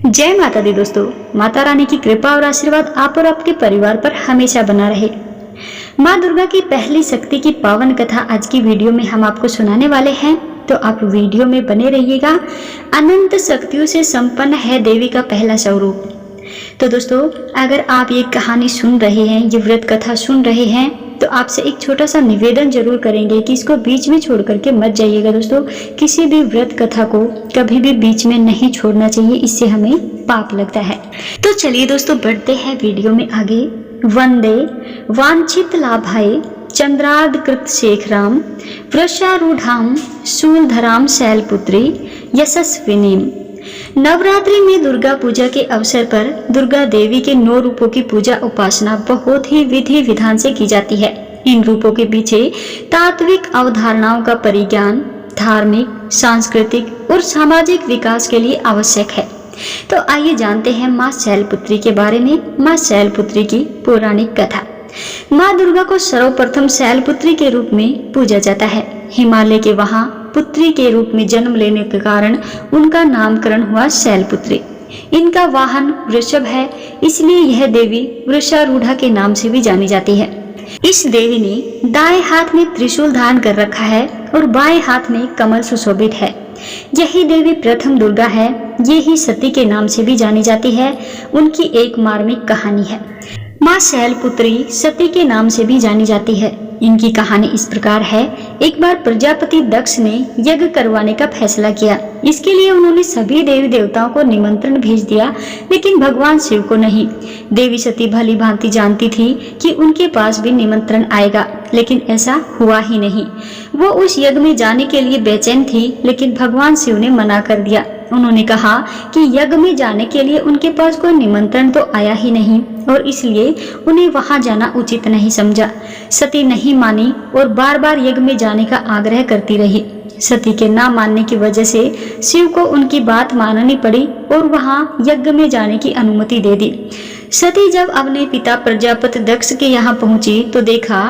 जय माता दी दोस्तों। माता रानी की कृपा और आशीर्वाद आप और आपके परिवार पर हमेशा बना रहे। माँ दुर्गा की पहली शक्ति की पावन कथा आज की वीडियो में हम आपको सुनाने वाले हैं, तो आप वीडियो में बने रहिएगा। अनंत शक्तियों से संपन्न है देवी का पहला स्वरूप। तो दोस्तों, अगर आप ये कहानी सुन रहे हैं, ये व्रत कथा सुन रहे हैं, तो आपसे एक छोटा सा निवेदन जरूर करेंगे कि इसको बीच में छोड़ करके मत जाइएगा। दोस्तों, किसी भी व्रत कथा को कभी भी बीच में नहीं छोड़ना चाहिए, इससे हमें पाप लगता है। तो चलिए दोस्तों, बढ़ते हैं वीडियो में आगे। वंदे वांछित लाभाय चंद्रार्ध कृत शेखराम वृषारूढ़ाम शूलधराम शैलपुत्री यशस्विनीम। नवरात्रि में दुर्गा पूजा के अवसर पर दुर्गा देवी के 9 रूपों की पूजा उपासना बहुत ही विधि विधान से की जाती है। इन रूपों के पीछे तात्विक अवधारणाओं का परिज्ञान धार्मिक, सांस्कृतिक और सामाजिक विकास के लिए आवश्यक है। तो आइए जानते हैं माँ शैलपुत्री के बारे में। माँ शैलपुत्री की पौराणिक कथा। माँ दुर्गा को सर्वप्रथम शैलपुत्री के रूप में पूजा जाता है। हिमालय के वहां पुत्री के रूप में जन्म लेने के कारण उनका नामकरण हुआ शैलपुत्री। इनका वाहन वृषभ है, इसलिए यह देवी वृषारूढ़ा के नाम से भी जानी जाती है। इस देवी ने दाएं हाथ में त्रिशूल धारण कर रखा है और बाएं हाथ में कमल सुशोभित है। यही देवी प्रथम दुर्गा है। ये ही सती के नाम से भी जानी जाती है। उनकी एक मार्मिक कहानी है। माँ शैलपुत्री सती के नाम से भी जानी जाती है। इनकी कहानी इस प्रकार है। एक बार प्रजापति दक्ष ने यज्ञ करवाने का फैसला किया। इसके लिए उन्होंने सभी देवी देवताओं को निमंत्रण भेज दिया, लेकिन भगवान शिव को नहीं। देवी सती भली भांति जानती थी कि उनके पास भी निमंत्रण आएगा, लेकिन ऐसा हुआ ही नहीं। वो उस यज्ञ में जाने के लिए बेचैन थी, लेकिन भगवान शिव ने मना कर दिया। उन्होंने कहा कि यज्ञ में जाने के लिए उनके पास कोई निमंत्रण तो आया ही नहीं और इसलिए उन्हें वहां जाना उचित नहीं समझा। सती नहीं मानी और बार बार यज्ञ में जाने का आग्रह करती रही। सती के ना मानने की वजह से शिव को उनकी बात माननी पड़ी और वहां यज्ञ में जाने की अनुमति दे दी। सती जब अपने पिता प्रजापति दक्ष के यहाँ पहुंची तो देखा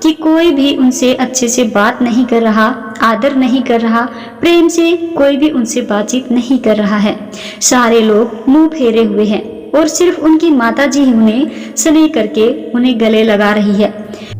कि कोई भी उनसे अच्छे से बात नहीं कर रहा, आदर नहीं कर रहा, प्रेम से कोई भी उनसे बातचीत नहीं कर रहा है। सारे लोग मुंह फेरे हुए हैं और सिर्फ उनकी माताजी उन्हें स्नेह करके उन्हें गले लगा रही है।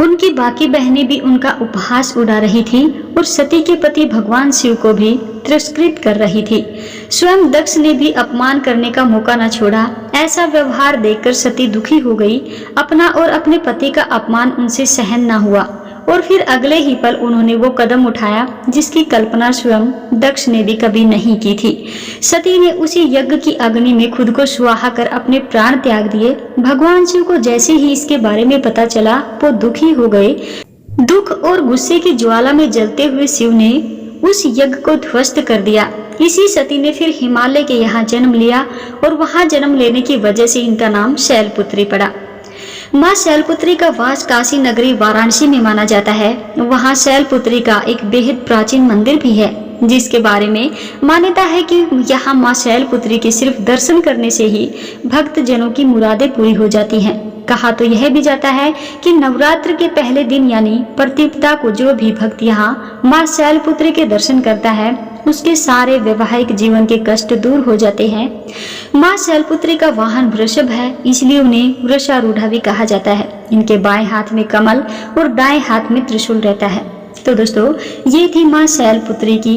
उनकी बाकी बहनें भी उनका उपहास उड़ा रही थी और सती के पति भगवान शिव को भी तिरस्कृत कर रही थी। स्वयं दक्ष ने भी अपमान करने का मौका न छोड़ा। ऐसा व्यवहार देखकर सती दुखी हो गई। अपना और अपने पति का अपमान उनसे सहन न हुआ और फिर अगले ही पल उन्होंने वो कदम उठाया जिसकी कल्पना स्वयं दक्ष ने भी कभी नहीं की थी। सती ने उसी यज्ञ की अग्नि में खुद को सुहा कर अपने प्राण त्याग दिए। भगवान शिव को जैसे ही इसके बारे में पता चला वो दुखी हो गए। दुख और गुस्से की ज्वाला में जलते हुए शिव ने उस यज्ञ को ध्वस्त कर दिया। इसी सती ने फिर हिमालय के यहाँ जन्म लिया और वहाँ जन्म लेने की वजह से इनका नाम शैलपुत्री पड़ा। माँ शैलपुत्री का वास काशी नगरी वाराणसी में माना जाता है। वहाँ शैलपुत्री का एक बेहद प्राचीन मंदिर भी है, जिसके बारे में मान्यता है कि यहाँ माँ शैलपुत्री के सिर्फ दर्शन करने से ही भक्त जनों की मुरादें पूरी हो जाती हैं। कहा तो यह भी जाता है कि नवरात्र के पहले दिन यानी प्रतिपदा को जो भी भक्त यहाँ माँ शैलपुत्री के दर्शन करता है उसके सारे वैवाहिक जीवन के कष्ट दूर हो जाते हैं। माँ शैलपुत्री का वाहन वृषभ है, इसलिए उन्हें वृषारूढ़ा भी कहा जाता है। इनके बाएं हाथ में कमल और दाएं हाथ में त्रिशूल रहता है। तो दोस्तों, ये थी माँ शैलपुत्री की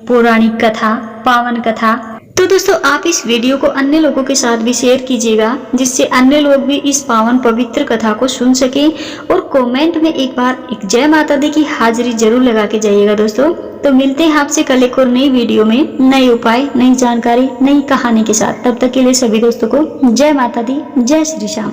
पौराणिक कथा, पावन कथा। तो दोस्तों, आप इस वीडियो को अन्य लोगों के साथ भी शेयर कीजिएगा, जिससे अन्य लोग भी इस पावन पवित्र कथा को सुन सकें। और कमेंट में एक बार एक जय माता दी की हाजिरी जरूर लगा के जाइएगा दोस्तों। तो मिलते हैं आपसे कल एक और नई वीडियो में नए उपाय, नई जानकारी, नई कहानी के साथ। तब तक के लिए सभी दोस्तों को जय माता दी, जय श्री श्याम।